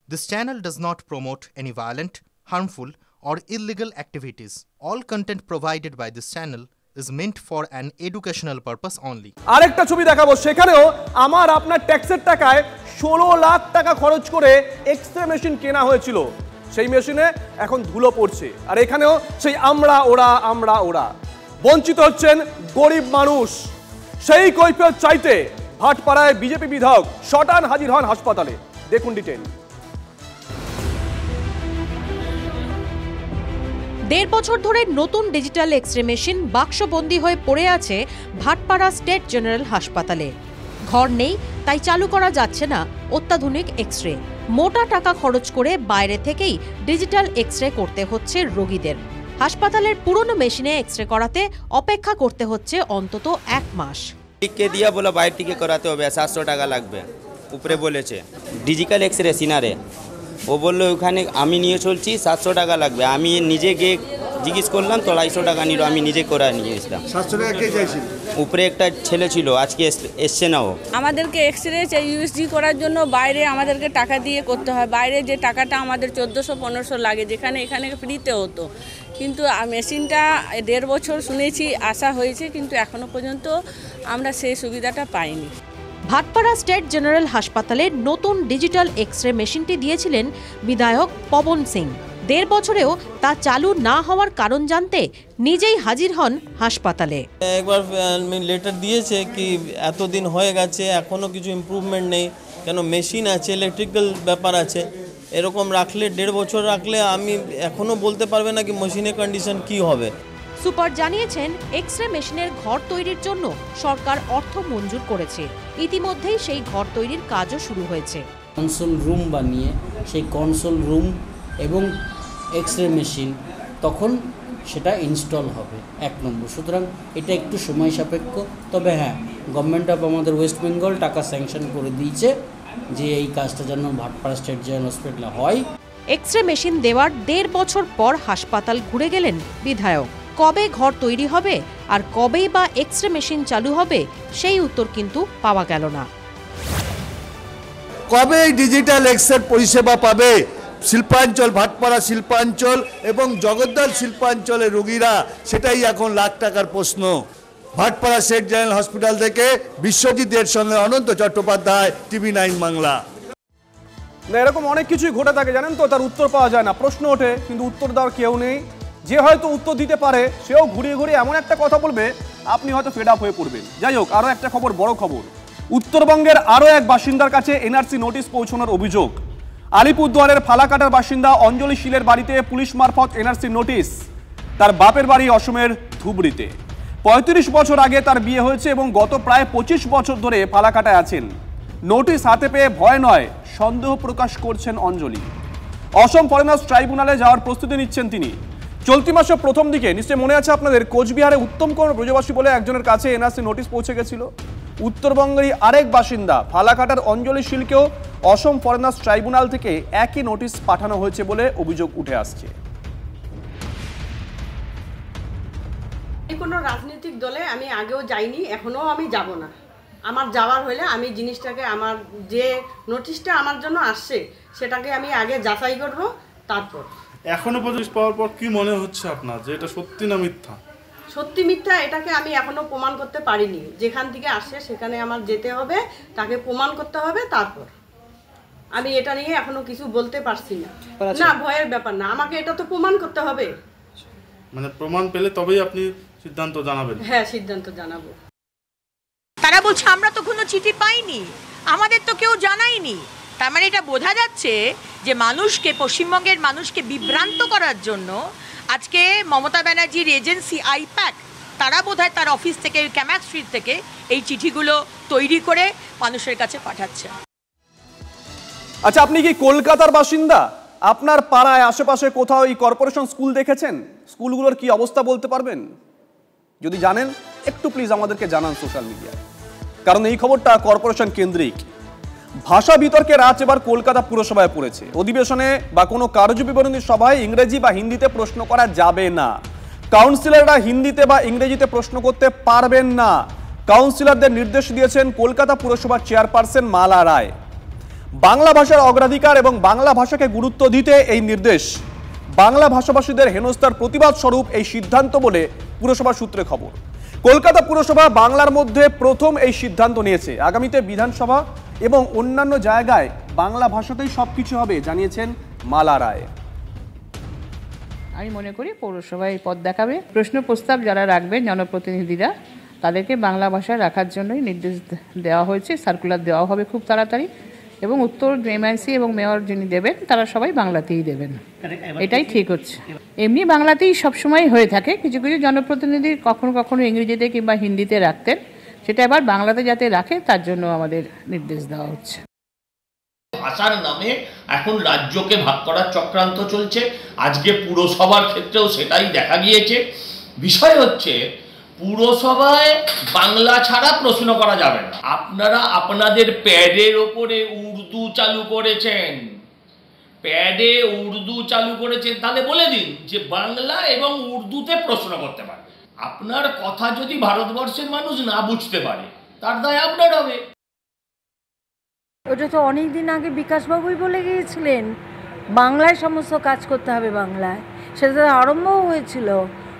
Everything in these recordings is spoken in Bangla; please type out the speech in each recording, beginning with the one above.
This channel does not promote any violent, harmful, or illegal activities. All content provided by this channel is meant for an educational purpose only. আরেকটা ছবি দেখাবো, সেখানেও আমার আপনার ট্যাক্সের টাকায় 16 লাখ টাকা খরচ করে এক্স-রে মেশিন কেনা হয়েছিল। সেই মেশিনে এখন ধুলো পড়ছে, আর এখানেও সেই আমরা ওরা বঞ্চিত হচ্ছেন গরিব মানুষ। সেই কৈফিয়ত চাইতে ভাটপাড়ায় বিজেপি বিধায়ক শটান হাজির হন হাসপাতালে। দেখুন ডিটেইল। 1.5 বছর ধরে নতুন ডিজিটাল এক্স-রে মেশিন বাক্সবন্দি হয়ে পড়ে আছে ভাটপাড়া স্টেট জেনারেল হাসপাতালে। ঘর নেই, তাই চালু করা যাচ্ছে না অত্যাধুনিক এক্স-রে। মোটা টাকা খরচ করে বাইরে থেকেই ডিজিটাল এক্স-রে করতে হচ্ছে রোগীদের। হাসপাতালের পুরনো মেশিনে এক্স-রে করাতে অপেক্ষা করতে হচ্ছে অন্তত 1 মাস। কে দিয়া বলা বাইরে থেকে করাতে হবে, 700 টাকা লাগবে উপরে বলেছে। ডিজিটাল এক্স-রে সিনারে ও বললো ওখানে আমি নিয়ে চলছি, 700 টাকা লাগবে। আমি নিজে গিয়ে জিজ্ঞেস করলাম তো 250 টাকা নিল, আমি নিজে করে নিয়ে এসলাম। 700 টাকা কে চাইছিল? উপরে একটা ছেলে ছিল, আজকে এসছে না ও। আমাদেরকে এক্স-রে ইউএসজি করার জন্য বাইরে আমাদেরকে টাকা দিয়ে করতে হয়। বাইরে যে টাকাটা আমাদের 1400-1500 লাগে, যেখানে এখানে ফ্রিতে হতো। কিন্তু মেশিনটা 1.5 বছর শুনেছি আসা হয়েছে, কিন্তু এখনো পর্যন্ত আমরা সেই সুবিধাটা পাইনি। ভাটপাড়া স্টেট জেনারেল হাসপাতালে নতুন ডিজিটাল এক্স-রে মেশিনটি দিয়েছিলেন বিধায়ক পবন সিং। 1.5 বছরেও তা চালু না হওয়ার কারণ জানতে নিজেই হাজির হন হাসপাতালে। একবার লেটার দিয়েছে কি এতদিন হয়ে গেছে এখনো কিছু ইমপ্রুভমেন্ট নেই, কেন মেশিন আছে, ইলেকট্রিক্যাল ব্যাপার আছে। এরকম রাখলে 1.5 বছর রাখলে আমি এখনো বলতে পারবে না কি মেশিনের কন্ডিশন কি হবে। সুপার জানিয়েছেন এক্স-রে মেশিনের ঘর তৈরির জন্য সরকার অর্থ মঞ্জুর করেছে। ইতিমধ্যেই সেই ঘর তৈরির কাজও শুরু হয়েছে। কনসোল রুম বানিয়ে সেই কনসোল রুম এবং এক্স-রে মেশিন তখন সেটা ইনস্টল হবে 1 নম্বর। সুতরাং এটা একটু সময় সাপেক্ষ, তবে হ্যাঁ, গভর্নমেন্ট অফ আমাদের ওয়েস্ট বেঙ্গল টাকা স্যাংশন করে দিয়েছে যে এই কাজটা যেন ভাটপাড়া স্টেট জেনারেল হসপিটালে হয়। এক্স-রে মেশিন দেওয়ার 1.5 বছর পর হাসপাতাল ঘুরে গেলেন বিধায়ক। কবে ঘর তৈরি হবে আর কবেই বা এক্স-রে মেশিন চালু হবে সেই উত্তর কিন্তু পাওয়া গেল না। কবে ডিজিটাল এক্স-রে পরিষেবা পাবে শিল্পাঞ্চল, ভাটপাড়া শিল্পাঞ্চল এবং জগদ্দল শিল্পাঞ্চলের রোগীরা, সেটাই এখন লাখ টাকার প্রশ্ন। ভাটপাড়া স্টেট জেনারেল হসপিটাল থেকে বিশ্বজিতের সঙ্গে অনন্ত চট্টোপাধ্যায়, TV9 বাংলা। না, এরকম অনেক কিছুই ঘটে থাকে জানেন তো, তার উত্তর পাওয়া যায় না। প্রশ্ন ওঠে কিন্তু উত্তর দেওয়ার কেউ নেই। যে হয়তো উত্তর দিতে পারে সেও ঘুরিয়ে ঘুরিয়ে এমন একটা কথা বলবে আপনি হয়তো ফেড আপ হয়ে পড়বেন। যাই হোক, আরও একটা খবর, বড় খবর। উত্তরবঙ্গের আরও এক বাসিন্দার কাছে এনআরসি নোটিশ পৌঁছানোর অভিযোগ। আলিপুরদুয়ারের ফালাকাটার বাসিন্দা অঞ্জলি শীলের বাড়িতে পুলিশ মারফত এনআরসি নোটিশ। তার বাপের বাড়ি অসমের ধুবড়িতে। 35 বছর আগে তার বিয়ে হয়েছে এবং গত প্রায় 25 বছর ধরে ফালাকাটায় আছেন। নোটিশ হাতে পেয়ে ভয় নয়, সন্দেহ প্রকাশ করছেন অঞ্জলি। অসম ফরেনার্স ট্রাইব্যুনালে যাওয়ার প্রস্তুতি নিচ্ছেন তিনি। চলতি মাসের প্রথম দিকে, নিশ্চয়ই মনে আছে আপনাদের, কোচবিহারে উত্তম কুমার ব্রজবাসী বলে একজনের কাছে এনআরসি নোটিশ পৌঁছে গেছিল। উত্তরবঙ্গেরই আরেক বাসিন্দা ফালাকাটার অঞ্জলি শীলকেও অসম ফরেনার্স ট্রাইব্যুনাল থেকে একই নোটিশ পাঠানো হয়েছে বলে অভিযোগ উঠে আসছে। কোনো রাজনৈতিক দলে আমি আগেও যাইনি, এখনো আমি যাব না। আমার যাওয়ার হলে আমি জিনিসটাকে, আমার যে নোটিশটা আমার জন্য আসছে সেটাকে আমি আগে যাচাই করব, তারপর। এখনো পর্যন্ত পাওয়ার পর কি মনে হচ্ছে আপনার যে এটা সত্যি না মিথ্যা? সত্যি মিথ্যা এটাকে আমি এখনো প্রমাণ করতে পারিনি। যেখান থেকে আসছে সেখানে আমার যেতে হবে, তাকে প্রমাণ করতে হবে, তারপর। আমি এটা নিয়ে এখনো কিছু বলতে পারছি না। না, ভয়ের ব্যাপার না, আমাকে এটা তো প্রমাণ করতে হবে। মানে প্রমাণ পেলে তবেই আপনি সিদ্ধান্ত জানাবেন? হ্যাঁ, সিদ্ধান্ত জানাবো। তারা বলছে আমরা তো কোনো চিঠি পাইনি, আমাদের তো কেউ জানায়নি। তার মানে এটা বোঝা যাচ্ছে যে মানুষকে, পশ্চিমবঙ্গের মানুষকে বিভ্রান্ত করার জন্য আজকে মমতা ব্যানার্জির এজেন্সি আইপ্যাক, তারা বোধহয় তার অফিস থেকে, ক্যামাক স্ট্রিট থেকে এই চিঠিগুলো তৈরি করে মানুষের কাছে পাঠাচ্ছে। আচ্ছা, আপনি কি কলকাতার বাসিন্দা? আপনার পাড়ায় আশেপাশে কোথাও এই কর্পোরেশন স্কুল দেখেছেন? স্কুলগুলোর কি অবস্থা বলতে পারবেন? যদি জানেন একটু প্লিজ আমাদেরকে জানান সোশ্যাল মিডিয়ায়, কারণ এই খবরটা কর্পোরেশন কেন্দ্রিক। ভাষা বিতর্কের আজ এবার কলকাতা পুরসভায় পড়েছে। অধিবেশনে বা কোনো কার্যবিবরণী সভায় ইংরেজি বা হিন্দিতে প্রশ্ন করা যাবে না। কাউন্সিলররা হিন্দিতে বা ইংরেজিতে প্রশ্ন করতে পারবেন না। কাউন্সিলরদের নির্দেশ দিয়েছেন কলকাতা পুরসভার চেয়ারপারসন মালা রায়। বাংলা ভাষার অগ্রাধিকার এবং বাংলা ভাষাকে গুরুত্ব দিতে এই নির্দেশ। বাংলা ভাষাভাষীদের হেনস্থার প্রতিবাদ স্বরূপ এই সিদ্ধান্ত বলে পুরসভা সূত্রে খবর। কলকাতা পুরসভা বাংলার মধ্যে প্রথম এই সিদ্ধান্ত নিয়েছে। আগামীতে বিধানসভা এবং অন্যান্য জায়গায় বাংলা ভাষাতেই সবকিছু হবে, জানিয়েছেন মালা রায়। আমি মনে করি পৌরসভায় এই পথ দেখাবে। প্রশ্ন প্রস্তাব যারা রাখবেন জনপ্রতিনিধিরা, তাদেরকে বাংলা ভাষায় রাখার জন্যই নির্দেশ দেওয়া হয়েছে। সার্কুলার দেওয়া হবে খুব তাড়াতাড়ি, এবং উত্তর এমআইসি এবং মেয়র যিনি দেবেন তারা সবাই বাংলাতেই দেবেন, এটাই ঠিক হচ্ছে। এমনি বাংলাতেই সবসময় হয়ে থাকে, কিছু কিছু জনপ্রতিনিধি কখনো কখনো ইংরেজিতে কিংবা হিন্দিতে রাখতেন, সেটা এবার বাংলাতে যাতে রাখে তার জন্য আমাদের নির্দেশ দেওয়া হচ্ছে। ভাষার নামে এখন রাজ্যকে ভাগ করার চক্রান্ত চলছে, আজকে পুরসভার ক্ষেত্রেও সেটাই দেখা গিয়েছে। বিষয় হচ্ছে পুরসভায় বাংলা ছাড়া প্রশ্ন করা যাবে না। আপনারা আপনাদের প্যাডের ওপরে উর্দু চালু করেছেন, তাহলে বলে দিন যে বাংলা এবং উর্দুতে প্রশ্ন করতে পারবে। আপনার কথা যদি ভারতবর্ষের মানুষ না বুঝতে পারে তার দায় আপনার হবে। ওটা তো অনেক দিন আগে বিকাশবাবুই বলে গিয়েছিলেন বাংলায় সমস্ত কাজ করতে হবে বাংলায়, সেটা আরম্ভও হয়েছিল,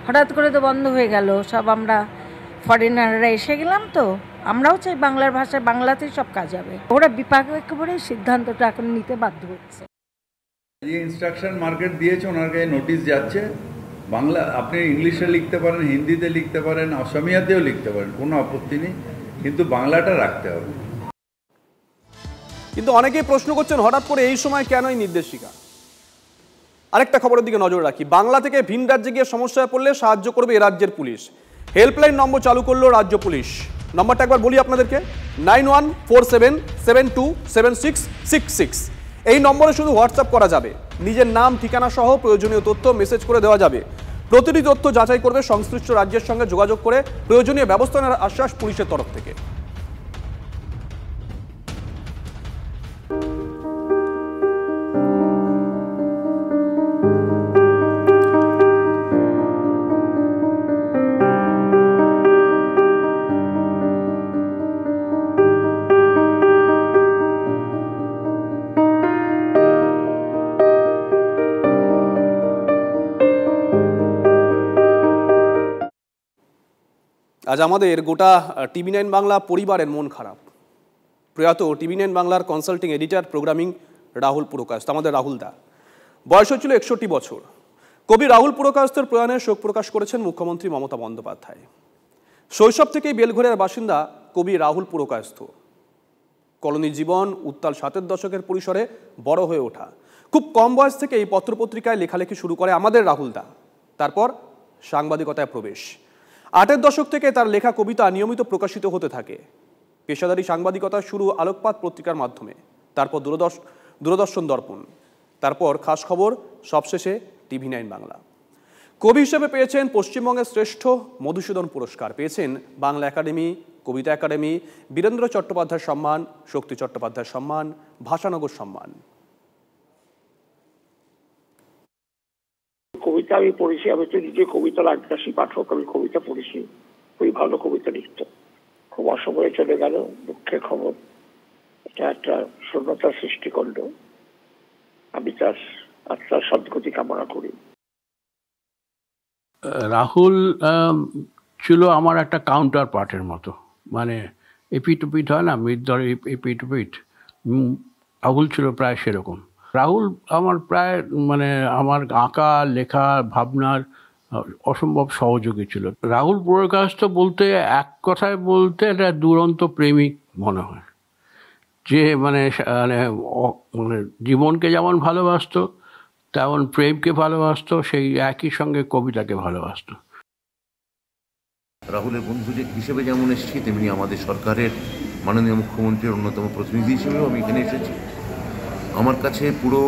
হঠাৎ করে তো বন্ধ হয়ে গেল। সব আমরা ফরেনাররা এসে গেলাম, তো আমরাও চাই বাংলার ভাষায় বাংলাতেই সব কাজ হবে। ওরা বিপাকে একেবারে সিদ্ধান্তটা এখন নিতে বাধ্য হচ্ছে। যে ইনস্ট্রাকশন মার্কেট দিয়েছে ওনার কাছে নোটিশ যাচ্ছে, বাংলা আপনি ইংলিশে লিখতে পারেন, হিন্দিতে লিখতে পারেন, অসমিয়াতেও লিখতে পারেন, কোনো আপত্তি নেই, কিন্তু বাংলাটা রাখতে হবে। কিন্তু অনেকেই প্রশ্ন করছেন হঠাৎ করে এই সময় কেন এই নির্দেশিকা। আরেকটা খবরের দিকে নজর রাখি। বাংলা থেকে ভিন রাজ্যে গিয়ে সমস্যায় পড়লে সাহায্য করবে এ রাজ্যের পুলিশ। হেল্পলাইন নম্বর চালু করলো রাজ্য পুলিশ। নম্বরটা একবার বলি আপনাদেরকে, 9147727666। এই নম্বরে শুধু হোয়াটসঅ্যাপ করা যাবে, নিজের নাম ঠিকানা সহ প্রয়োজনীয় তথ্য মেসেজ করে দেওয়া যাবে। প্রতিটি তথ্য যাচাই করবে সংশ্লিষ্ট রাজ্যের সঙ্গে যোগাযোগ করে প্রয়োজনীয় ব্যবস্থা নেওয়ার আশ্বাস পুলিশের তরফ থেকে। আজ আমাদের গোটা TV9 বাংলা পরিবারের মন খারাপ। প্রয়াত TV9 বাংলার consulting editor, programming Rahul Purkayastha, আমাদের রাহুল দা। বয়স হচ্ছিল 61 বছর। কবি রাহুল পুরকায়স্থের প্রয়াণে শোক প্রকাশ করেছেন মুখ্যমন্ত্রী মমতা বন্দ্যোপাধ্যায়। শৈশব থেকেই বেলঘরের বাসিন্দা কবি রাহুল পুরকায়স্থ। কলোনি জীবন, উত্তাল 7-এর দশকের পরিসরে বড় হয়ে ওঠা। খুব কম বয়স থেকে এই পত্রপত্রিকায় লেখালেখি শুরু করে আমাদের রাহুল দা। তারপর সাংবাদিকতায় প্রবেশ। 8-এর দশক থেকে তার লেখা কবিতা নিয়মিত প্রকাশিত হতে থাকে। পেশাদারী সাংবাদিকতা শুরু আলোকপাত পত্রিকার মাধ্যমে, তারপর দূরদর্শন দর্পণ, তারপর খাস খবর, সবশেষে TV9 বাংলা। কবি হিসেবে পেয়েছেন পশ্চিমবঙ্গের শ্রেষ্ঠ মধুসূদন পুরস্কার, পেয়েছেন বাংলা একাডেমি, কবিতা একাডেমি, বীরেন্দ্র চট্টোপাধ্যায় সম্মান, শক্তি চট্টোপাধ্যায় সম্মান, ভাষানগর সম্মান। কবিতা আমি পড়েছি, আমি তো নিজে কবিতার আগ্রাসী পাঠক, আমি কবিতা পড়েছি, খুবই ভালো কবিতা লিখত। খুব অসময়ে চলে গেল, দুঃখের খবর। এটা একটা শূন্যতার সৃষ্টি করলো। আমি তার আত্মার সদ্গতি কামনা করি। রাহুল ছিল আমার একটা কাউন্টার পার্টের মতো, মানে এপিটুপিট হয় না, মৃদর এপিটুপিট, রাহুল ছিল প্রায় সেরকম। রাহুল আমার প্রায় মানে আমার আঁকা লেখা ভাবনার অসম্ভব সহযোগী ছিল। রাহুল পুরকায়স্থ বলতে এক কথায় বলতে একটা দুরন্ত প্রেমিক মনে হয়, যে মানে মানে জীবনকে যেমন ভালোবাসতো তেমন প্রেমকে ভালোবাসতো, সেই একই সঙ্গে কবিতাকে ভালোবাসতো। রাহুলের বন্ধু হিসেবে যেমন এসেছি, তেমনি আমাদের সরকারের মাননীয় মুখ্যমন্ত্রীর অন্যতম প্রতিনিধি হিসেবেও আমি এখানে এসেছি। আমার কাছে পুরো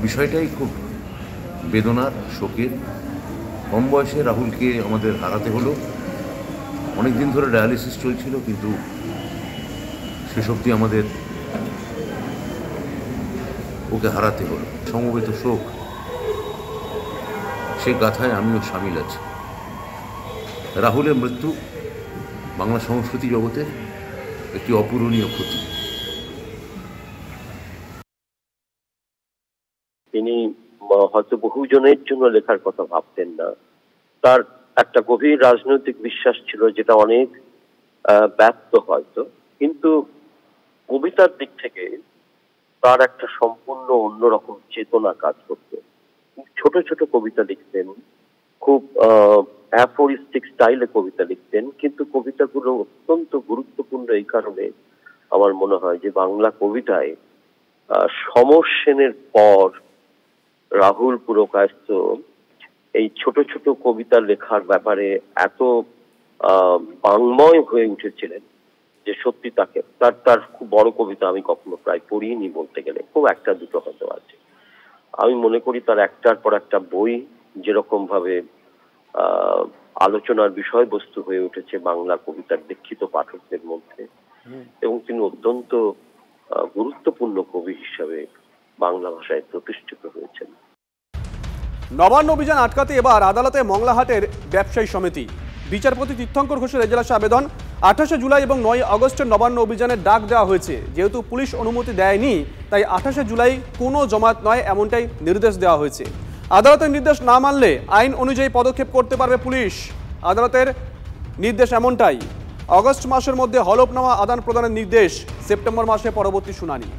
বিষয়টাই খুব বেদনার, শোকের। কম বয়সে রাহুলকে আমাদের হারাতে হলো। অনেক দিন ধরে ডায়ালিসিস চলছিল, কিন্তু শেষ অবধি আমাদের ওকে হারাতে হলো। সমবেত শোক, সে গাথায় আমিও সামিল আছি। রাহুলের মৃত্যু বাংলা সংস্কৃতি জগতের একটি অপূরণীয় ক্ষতি। তিনি হয়তো বহুজনের জন্য লেখার কথা ভাবতেন না। তার একটা গভীর রাজনৈতিক বিশ্বাস ছিল, যেটা অনেক ব্যর্থ হয়তো, কিন্তু কবিতার দিক থেকে তার একটা সম্পূর্ণ অন্যরকম চেতনা কাজ করত। ছোট ছোট কবিতা লিখতেন, খুব অ্যাফোরিস্টিক স্টাইলে কবিতা লিখতেন, কিন্তু কবিতাগুলো অত্যন্ত গুরুত্বপূর্ণ এই কারণে আমার মনে হয় যে বাংলা কবিতায় সমর সেনের পর রাহুল পুরকায়স্থ এই ছোট ছোট কবিতা লেখার ব্যাপারে এত বাংময় হয়ে উঠেছিলেন যে সত্যি তার খুব বড় কবিতা আমি কখনো প্রায় পড়িনি বলতে গেলে, খুব একটা দুটো হয়তো আছে। আমি মনে করি তার একটার পর একটা বই যেরকম ভাবে আলোচনার বিষয়বস্তু হয়ে উঠেছে বাংলা কবিতার দীক্ষিত পাঠকদের মধ্যে, এবং তিনি অত্যন্ত গুরুত্বপূর্ণ কবি হিসাবে বাংলা ভাষায় প্রতিষ্ঠিত হয়েছেন। নবান্ন অভিযান আটকাতে এবার আদালতে মংলাহাটের ব্যবসায়ী সমিতি। বিচারপতি তীর্থঙ্কর ঘোষের এজলাসে আবেদন, 28 জুলাই এবং 9 আগস্টের নবান্ন অভিযানের ডাক দেওয়া হয়েছে। যেহেতু পুলিশ অনুমতি দেয়নি, তাই 28 জুলাই কোনো জমায়েত নয় এমনটাই নির্দেশ দেওয়া হয়েছে। আদালতের নির্দেশ না মানলে আইন অনুযায়ী পদক্ষেপ করতে পারবে পুলিশ। আদালতের নির্দেশ এমনটাই। আগস্ট মাসের মধ্যে হলফনামা আদান প্রদানের নির্দেশ, সেপ্টেম্বর মাসে পরবর্তী শুনানি।